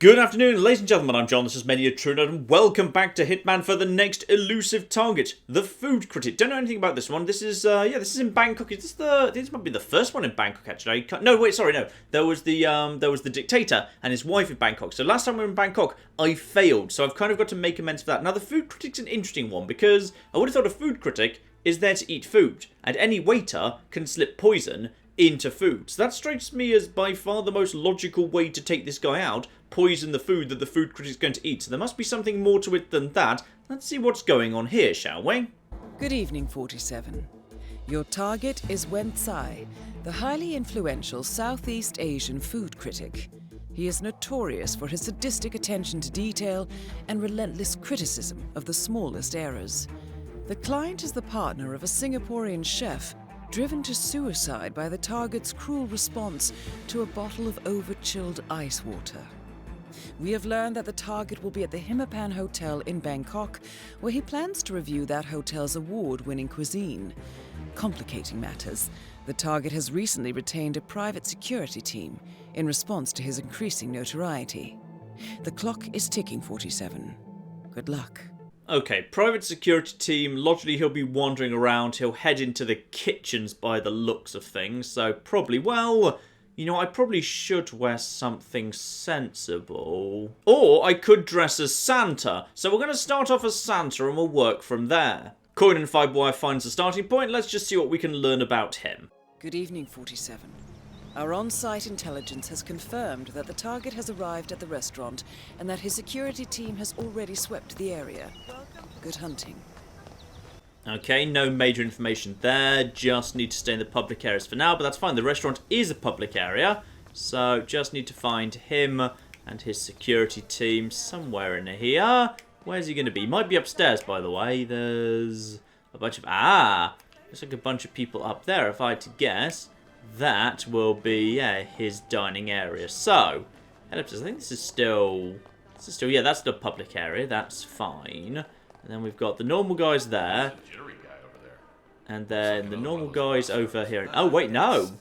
Good afternoon, ladies and gentlemen, I'm John, this is Many a True Nerd, and welcome back to Hitman for the next Elusive Target, the Food Critic. Don't know anything about this one. This is, this is in Bangkok. This might be the first one in Bangkok, actually. No, wait, sorry, no. There was the dictator and his wife in Bangkok. So last time we were in Bangkok, I failed, so I've kind of got to make amends for that. Now, the Food Critic's an interesting one, because I would have thought a Food Critic is there to eat food, and any waiter can slip poison into food. So that strikes me as by far the most logical way to take this guy out, poison the food that the Food Critic is going to eat. So there must be something more to it than that. Let's see what's going on here, shall we? Good evening, 47. Your target is Wen Tsai, the highly influential Southeast Asian food critic. He is notorious for his sadistic attention to detail and relentless criticism of the smallest errors. The client is the partner of a Singaporean chef driven to suicide by the target's cruel response to a bottle of over-chilled ice water. We have learned that the target will be at the Hitman Hotel in Bangkok, where he plans to review that hotel's award-winning cuisine. Complicating matters, the target has recently retained a private security team in response to his increasing notoriety. The clock is ticking, 47. Good luck. Okay, private security team, logically he'll be wandering around, he'll head into the kitchens by the looks of things, so probably, well, you know, I probably should wear something sensible. Or I could dress as Santa, so we're going to start off as Santa and we'll work from there. Coin and Fibewire finds the starting point, let's just see what we can learn about him. Good evening, 47. Our on-site intelligence has confirmed that the target has arrived at the restaurant and that his security team has already swept the area. Good hunting. Okay, no major information there, just need to stay in the public areas for now, but that's fine. The restaurant is a public area, so just need to find him and his security team somewhere in here. Where's he going to be? He might be upstairs, by the way. There's a bunch of... looks like a bunch of people up there, if I had to guess. That will be, his dining area. So, head upstairs. I think this is still, yeah, that's the public area. That's fine. And then we've got the normal guys there. And then the normal guys over here. Oh, wait, no.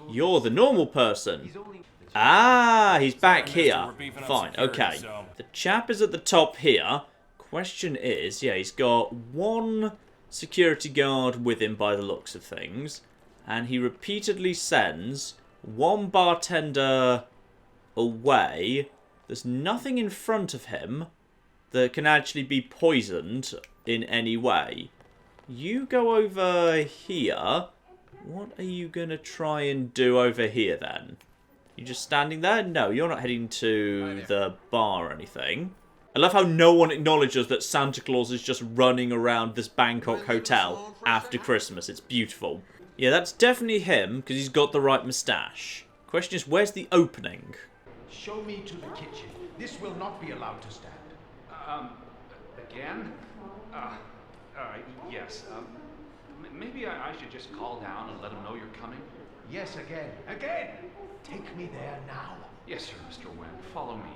You're the normal person. He's back here. Fine, okay. The chap is at the top here. Question is, yeah, he's got one security guard with him by the looks of things. And he repeatedly sends one bartender away. There's nothing in front of him that can actually be poisoned in any way. You go over here. What are you going to try and do over here then? You just standing there? No, you're not heading to the bar or anything. I love how no one acknowledges that Santa Claus is just running around this Bangkok hotel after Christmas. It's beautiful. Yeah, that's definitely him, because he's got the right moustache. Question is, where's the opening? Show me to the kitchen. This will not be allowed to stand. Again? Yes. Maybe I should just call down and let him know you're coming? Yes, again. Again! Take me there now. Yes, sir, Mr. Wen. Follow me.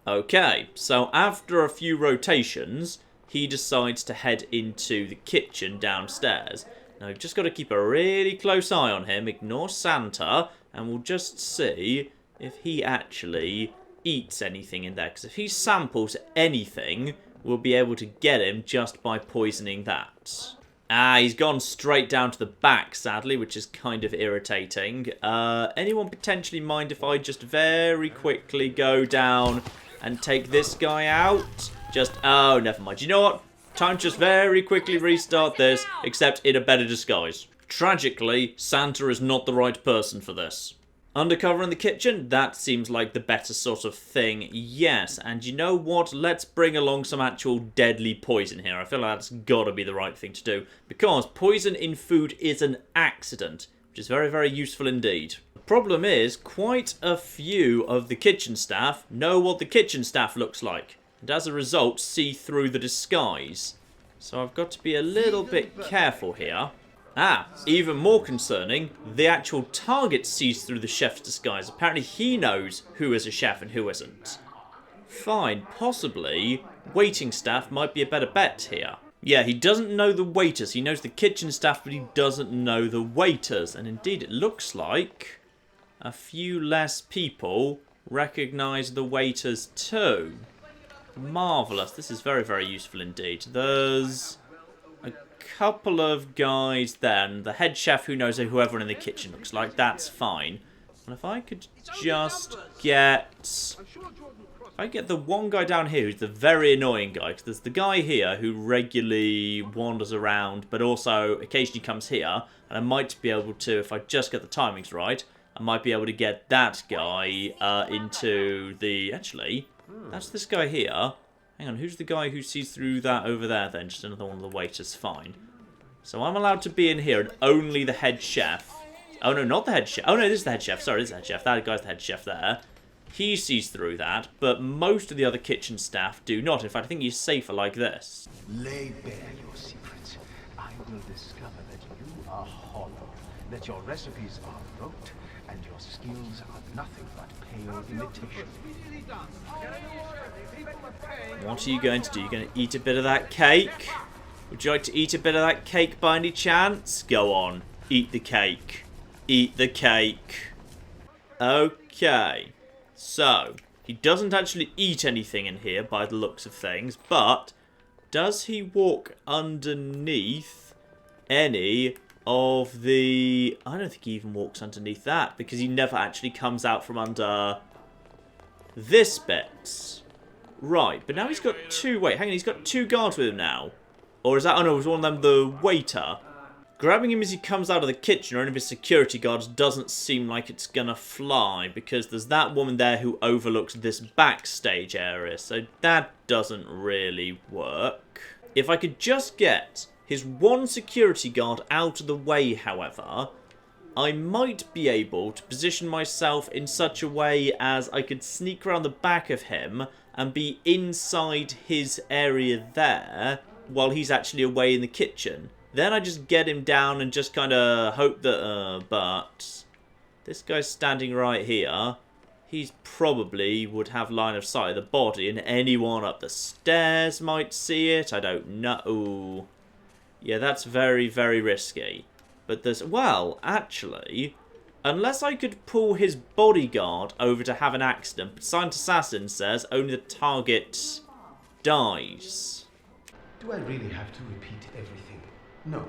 Okay, so after a few rotations, he decides to head into the kitchen downstairs. Now, we've just got to keep a really close eye on him, ignore Santa, and we'll just see if he actually eats anything in there. Because if he samples anything, we'll be able to get him just by poisoning that. He's gone straight down to the back, sadly, which is kind of irritating. Anyone potentially mind if I just very quickly go down and take this guy out? Oh, never mind. You know what? Time to just very quickly restart this, except in a better disguise. Tragically, Santa is not the right person for this. Undercover in the kitchen? That seems like the better sort of thing, yes. And you know what? Let's bring along some actual deadly poison here. I feel like that's gotta be the right thing to do, because poison in food is an accident, which is very, very useful indeed. The problem is, quite a few of the kitchen staff know what the kitchen staff looks like, and as a result, see through the disguise. So I've got to be a little bit careful here. Even more concerning, the actual target sees through the chef's disguise. Apparently he knows who is a chef and who isn't. Fine, possibly waiting staff might be a better bet here. Yeah, he doesn't know the waiters. He knows the kitchen staff, but he doesn't know the waiters. And indeed, it looks like a few less people recognise the waiters too. Marvellous. This is very, very useful indeed. There's a couple of guys then. The head chef who knows who everyone in the kitchen looks like. That's fine. And if I could just get... I get the one guy down here who's the very annoying guy. Because there's the guy here who regularly wanders around, but also occasionally comes here. And I might be able to, if I just get the timings right, I might be able to get that guy into the... Actually, that's this guy here. Hang on, who's the guy who sees through that over there then? Just another one of the waiters, fine. So I'm allowed to be in here and only the head chef. Oh no, not the head chef. Oh no, this is the head chef. Sorry, this is the head chef. That guy's the head chef there. He sees through that, but most of the other kitchen staff do not. In fact, I think he's safer like this. Lay bare your secrets. I will discover that you are hollow, that your recipes are rote, and your skills are nothing but pale imitation. What are you going to do? You're going to eat a bit of that cake? Would you like to eat a bit of that cake by any chance? Go on, eat the cake. Eat the cake. Okay. So, he doesn't actually eat anything in here by the looks of things, but does he walk underneath any of the... I don't think he even walks underneath that, because he never actually comes out from under this bit. Right, but now he's got two... Wait, hang on, he's got two guards with him now. Or is that... Oh no, was one of them the waiter? Grabbing him as he comes out of the kitchen or any of his security guards doesn't seem like it's gonna fly, because there's that woman there who overlooks this backstage area, so that doesn't really work. If I could just get his one security guard out of the way, however, I might be able to position myself in such a way as I could sneak around the back of him and be inside his area there while he's actually away in the kitchen. Then I just get him down and just kind of hope that, but this guy's standing right here. He's probably would have line of sight of the body, and anyone up the stairs might see it. I don't know. Yeah, that's very, very risky. But there's, well, actually, unless I could pull his bodyguard over to have an accident, but Silent Assassin says only the target dies. Do I really have to repeat everything? No,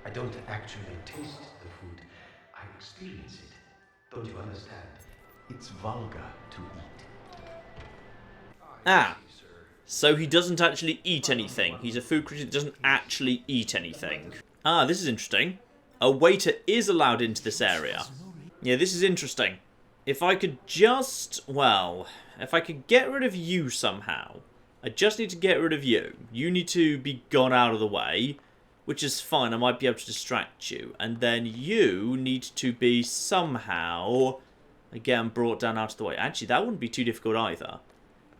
I don't actually taste the food. I experience it. Don't you understand? It's vulgar to eat. Ah, so he doesn't actually eat anything. He's a food critic that doesn't actually eat anything. Ah, this is interesting. A waiter is allowed into this area. Yeah, this is interesting. If I could just, well, if I could get rid of you somehow. I just need to get rid of you. You need to be gone out of the way. Which is fine, I might be able to distract you. And then you need to be somehow, again, brought down out of the way. Actually, that wouldn't be too difficult either.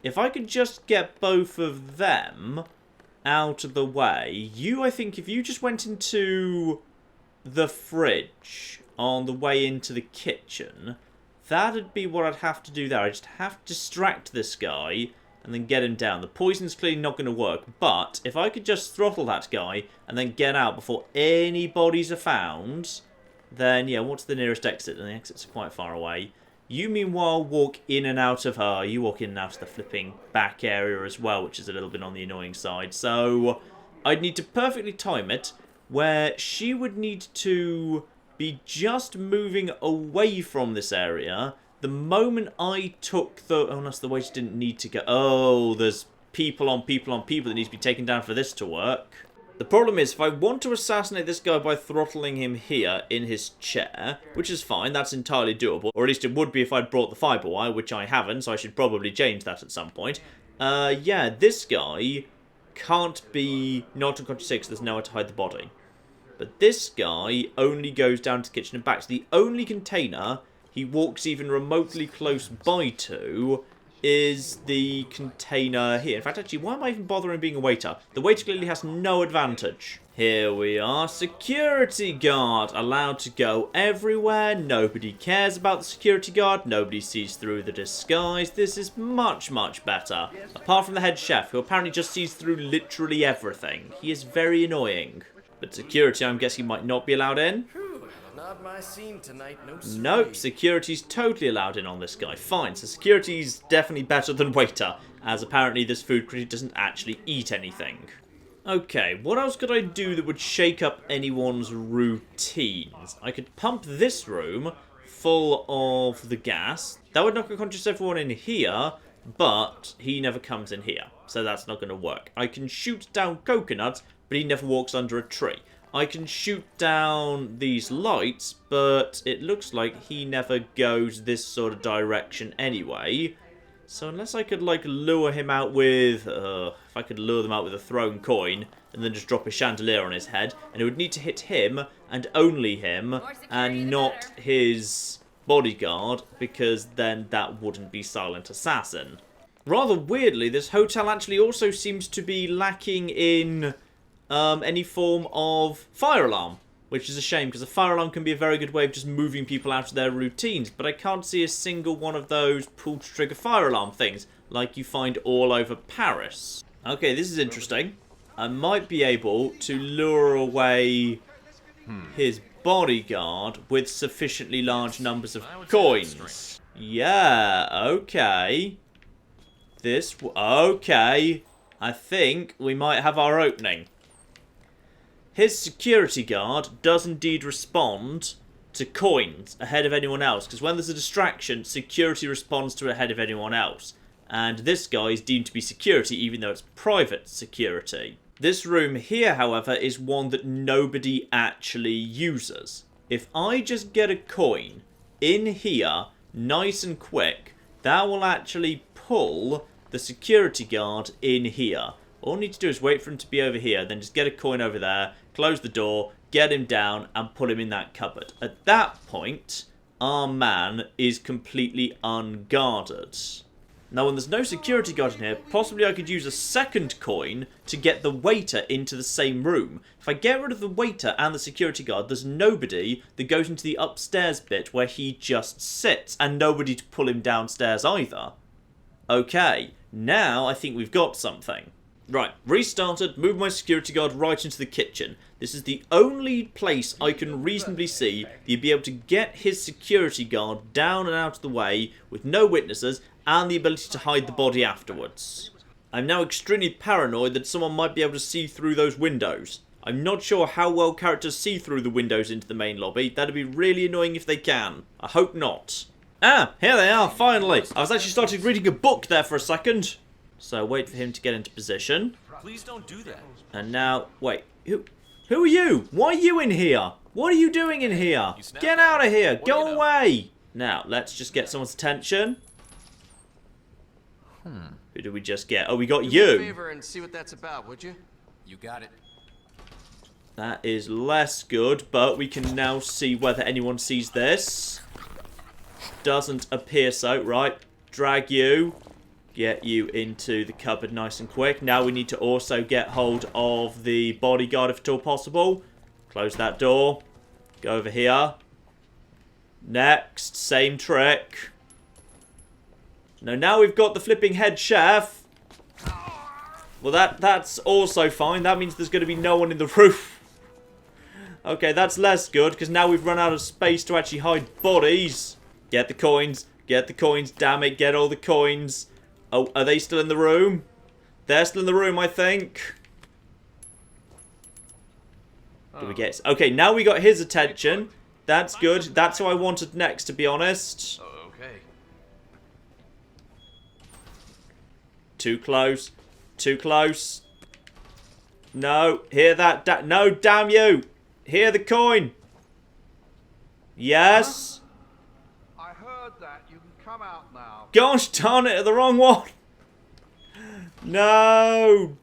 If I could just get both of them out of the way, you, I think, if you just went into the fridge on the way into the kitchen, that'd be what I'd have to do there. I just have to distract this guy and then get him down. The poison's clearly not going to work, but if I could just throttle that guy and then get out before any bodies are found, then, yeah, what's the nearest exit? And the exits are quite far away. You, meanwhile, walk in and out of her. You walk in and out of the flipping back area as well, which is a little bit on the annoying side. So I'd need to perfectly time it where she would need to be just moving away from this area. The moment I took the... Oh, no, the waiter didn't need to go... Oh, there's people on people on people that need to be taken down for this to work. The problem is, if I want to assassinate this guy by throttling him here in his chair, which is fine, that's entirely doable, or at least it would be if I'd brought the fiber wire, which I haven't, so I should probably change that at some point. Yeah, this guy can't be not unconscious because there's nowhere to hide the body. But this guy only goes down to the kitchen and back. So the only container he walks even remotely close by to is the container here. In fact, actually, why am I even bothering being a waiter? The waiter clearly has no advantage. Here we are. Security guard. Allowed to go everywhere. Nobody cares about the security guard. Nobody sees through the disguise. This is much, much better. Apart from the head chef, who apparently just sees through literally everything. He is very annoying. But security, I'm guessing, might not be allowed in. not my scene tonight, no sir. Nope, security's totally allowed in on this guy. Fine, so security's definitely better than waiter, as apparently this food critic doesn't actually eat anything. Okay, what else could I do that would shake up anyone's routines? I could pump this room full of the gas. That would knock unconscious everyone in here, but he never comes in here, so that's not going to work. I can shoot down coconuts, but he never walks under a tree. I can shoot down these lights, but it looks like he never goes this sort of direction anyway. So unless I could, like, lure him out with... if I could lure them out with a thrown coin and then just drop a chandelier on his head, and it would need to hit him and only him and not his bodyguard, because then that wouldn't be Silent Assassin. Rather weirdly, this hotel actually also seems to be lacking in any form of fire alarm, which is a shame, because a fire alarm can be a very good way of just moving people out of their routines, but I can't see a single one of those pull-to-trigger fire alarm things, like you find all over Paris. Okay, this is interesting. I might be able to lure away his bodyguard with sufficiently large numbers of coins. Yeah, okay. Okay. I think we might have our opening. His security guard does indeed respond to coins ahead of anyone else, because when there's a distraction, security responds to it ahead of anyone else. And this guy is deemed to be security, even though it's private security. This room here, however, is one that nobody actually uses. If I just get a coin in here, nice and quick, that will actually pull the security guard in here. All I need to do is wait for him to be over here, then just get a coin over there, close the door, get him down, and put him in that cupboard. At that point, our man is completely unguarded. Now, when there's no security guard in here, possibly I could use a second coin to get the waiter into the same room. If I get rid of the waiter and the security guard, there's nobody that goes into the upstairs bit where he just sits, and nobody to pull him downstairs either. Okay, now I think we've got something. Right, restarted, moved my security guard right into the kitchen. This is the only place I can reasonably see that you'd be able to get his security guard down and out of the way with no witnesses and the ability to hide the body afterwards. I'm now extremely paranoid that someone might be able to see through those windows. I'm not sure how well characters see through the windows into the main lobby. That'd be really annoying if they can. I hope not. Ah, here they are, finally. I was actually starting reading a book there for a second. So wait for him to get into position. Please don't do that. And now, wait, who are you? Why are you in here? What are you doing in here? Get out of here, go away. Now, let's just get someone's attention. Who did we just get? Oh, we got Do me a you. favor and see what that's about, would you? You got it. That is less good, but we can now see whether anyone sees this. Doesn't appear so, right? Drag you. Get you into the cupboard nice and quick. Now we need to also get hold of the bodyguard if at all possible. Close that door. Go over here. Next, same trick. No, now we've got the flipping head chef. Well, that's also fine. That means there's going to be no one in the roof. Okay, that's less good, because now we've run out of space to actually hide bodies. Get the coins. Get the coins. Damn it, get all the coins. Oh, are they still in the room? They're still in the room, I think. Do we get... Okay, now we got his attention. That's good. That's who I wanted next, to be honest. Okay. Too close. Too close. No, hear that. No, damn you. Hear the coin. Yes. I heard that. You can come out now. Gosh darn it, the wrong one. No.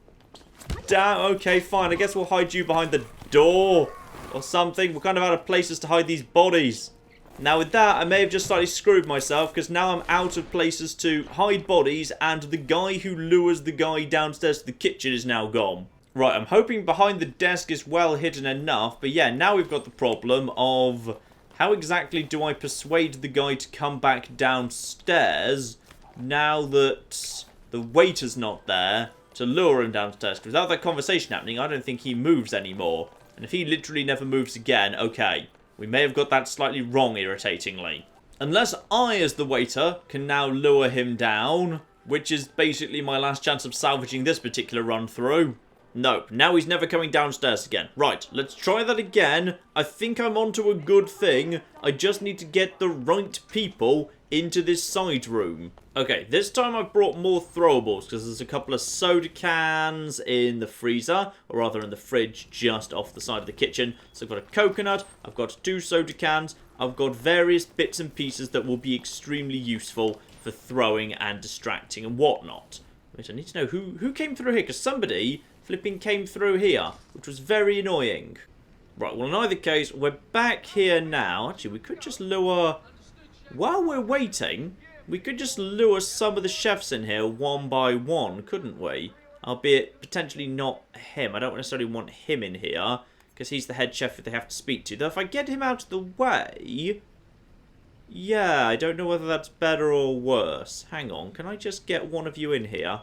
Damn, okay, fine. I guess we'll hide you behind the door or something. We're kind of out of places to hide these bodies. Now with that, I may have just slightly screwed myself, because now I'm out of places to hide bodies, and the guy who lures the guy downstairs to the kitchen is now gone. Right, I'm hoping behind the desk is well hidden enough, but yeah, now we've got the problem of how exactly do I persuade the guy to come back downstairs now that the waiter's not there to lure him downstairs, because without that conversation happening, I don't think he moves anymore. And if he literally never moves again, okay, We may have got that slightly wrong, irritatingly. Unless I, as the waiter, can now lure him down, which is basically my last chance of salvaging this particular run through. Nope, now he's never coming downstairs again. Right, let's try that again. I think I'm onto a good thing. I just need to get the right people into this side room. Okay, this time I've brought more throwables because there's a couple of soda cans in the freezer, or rather in the fridge just off the side of the kitchen. So I've got a coconut, I've got 2 soda cans, I've got various bits and pieces that will be extremely useful for throwing and distracting and whatnot. Wait, I need to know who came through here, because somebody flipping came through here, which was very annoying. Right, well in either case, we're back here now. Actually, we could just lure, while we're waiting, we could just lure some of the chefs in here one by one, couldn't we? Albeit potentially not him. I don't necessarily want him in here, because he's the head chef that they have to speak to. Though if I get him out of the way, yeah, I don't know whether that's better or worse. Hang on, can I just get one of you in here?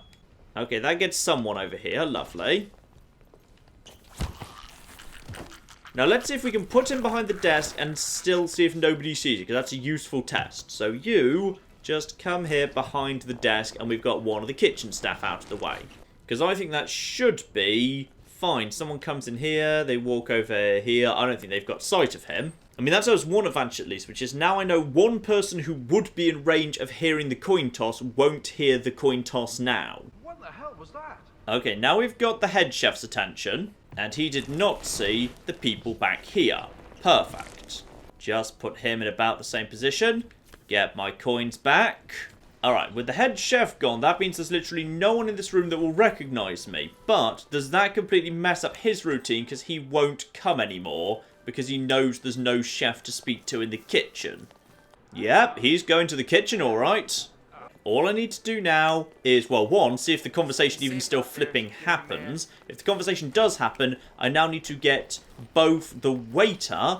Okay, that gets someone over here. Lovely. Now, let's see if we can put him behind the desk and still see if nobody sees it, because that's a useful test. So you just come here behind the desk, and we've got one of the kitchen staff out of the way. Because I think that should be fine. Someone comes in here, they walk over here. I don't think they've got sight of him. I mean, that shows one advantage at least, which is now I know one person who would be in range of hearing the coin toss won't hear the coin toss now. What the hell was that? Okay, now we've got the head chef's attention, and he did not see the people back here. Perfect. Just put him in about the same position. Get my coins back. Alright, with the head chef gone, that means there's literally no one in this room that will recognise me. But does that completely mess up his routine because he won't come anymore? Because he knows there's no chef to speak to in the kitchen. Yep, he's going to the kitchen, alright. All I need to do now is, well, one, see if the conversation even still flipping happens. If the conversation does happen, I now need to get both the waiter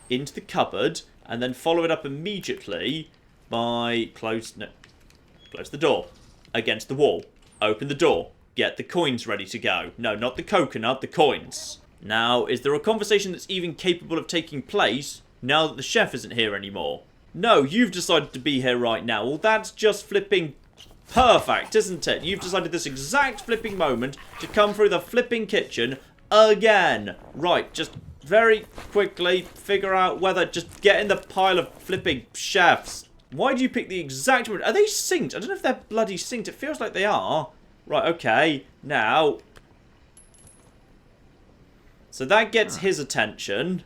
into the cupboard and then follow it up immediately by close the door. Against the wall. Open the door. Get the coins ready to go. No, not the coconut, the coins. Now, is there a conversation that's even capable of taking place now that the chef isn't here anymore? No, you've decided to be here right now. Well, that's just flipping perfect, isn't it? You've decided this exact flipping moment to come through the flipping kitchen again. Right, just very quickly figure out whether... Just get in the pile of flipping chefs. Why do you pick the exact moment? Are they synced? I don't know if they're bloody synced. It feels like they are. Right, okay. Now... So that gets his attention.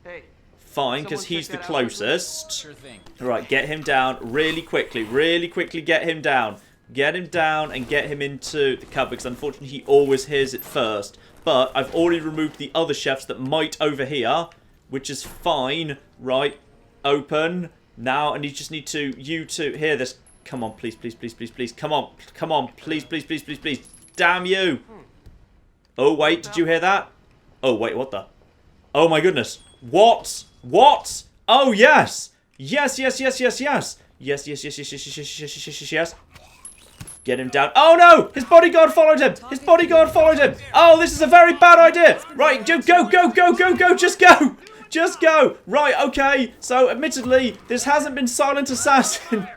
Hey. Fine, because he's the closest. Sure thing. Right, get him down really quickly. Really quickly get him down. Get him down and get him into the cupboard, because unfortunately he always hears it first. But I've already removed the other chefs that might overhear, which is fine. Right, open. Now, and you just need to, you two, hear this. Come on, please, please, please, please, please. Come on, come on, please, please, please, please, please. Damn you. Oh, wait, did you hear that? Oh, wait, what the? Oh, my goodness. What? What? Oh, yes. Yes, yes, yes, yes, yes. Yes, yes, yes, yes, yes, yes, yes, yes, yes, yes, yes. Get him down. Oh, no! His bodyguard followed him. His bodyguard followed him. Oh, this is a very bad idea. Right, go, go, go, go, go, go. Just go. Just go. Right, okay. So, admittedly, this hasn't been Silent Assassin.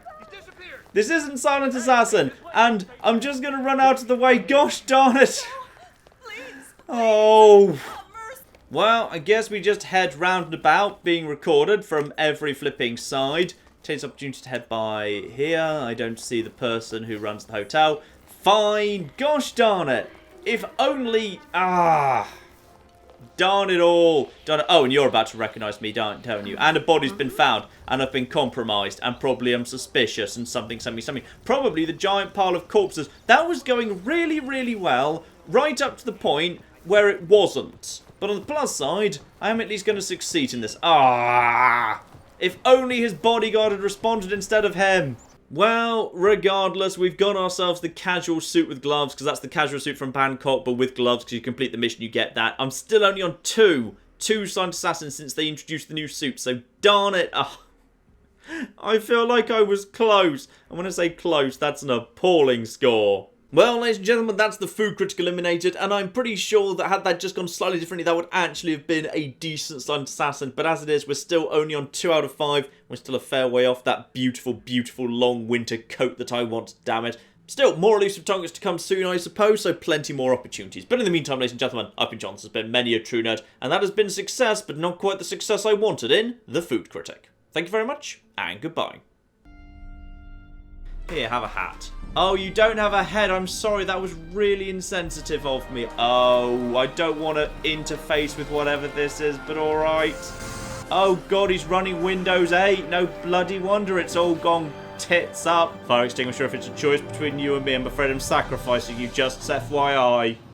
This isn't Silent Assassin. And I'm just going to run out of the way. Gosh darn it. Oh. Well, I guess we just head round and about, being recorded from every flipping side. Take this opportunity to head by here. I don't see the person who runs the hotel. Fine. Gosh darn it. If only... Darn it all. Darn it. Oh, and you're about to recognise me, don't you? And a body's been found, and I've been compromised, and probably I'm suspicious, and something. Probably the giant pile of corpses. That was going really, really well, right up to the point where it wasn't. But on the plus side, I am at least going to succeed in this. If only his bodyguard had responded instead of him. Well, regardless, we've got ourselves the casual suit with gloves, because that's the casual suit from Bangkok, but with gloves, because you complete the mission, you get that. I'm still only on two Silent Assassins since they introduced the new suit, so darn it. I feel like I was close. And when I say close, that's an appalling score. Well, ladies and gentlemen, that's the Food Critic eliminated, and I'm pretty sure that had that just gone slightly differently, that would actually have been a decent silent assassin. But as it is, we're still only on 2 out of 5. We're still a fair way off that beautiful, beautiful long winter coat that I want, damn it. Still, more elusive targets to come soon, I suppose, so plenty more opportunities. But in the meantime, ladies and gentlemen, I've been John. This has been many a true nerd, and that has been a success, but not quite the success I wanted in the Food Critic. Thank you very much, and goodbye. Here, have a hat. Oh, you don't have a head. I'm sorry, that was really insensitive of me. Oh, I don't want to interface with whatever this is, but alright. Oh god, he's running Windows 8. No bloody wonder it's all gone tits up. Fire extinguisher, if it's a choice between you and me, I'm afraid I'm sacrificing you, just FYI.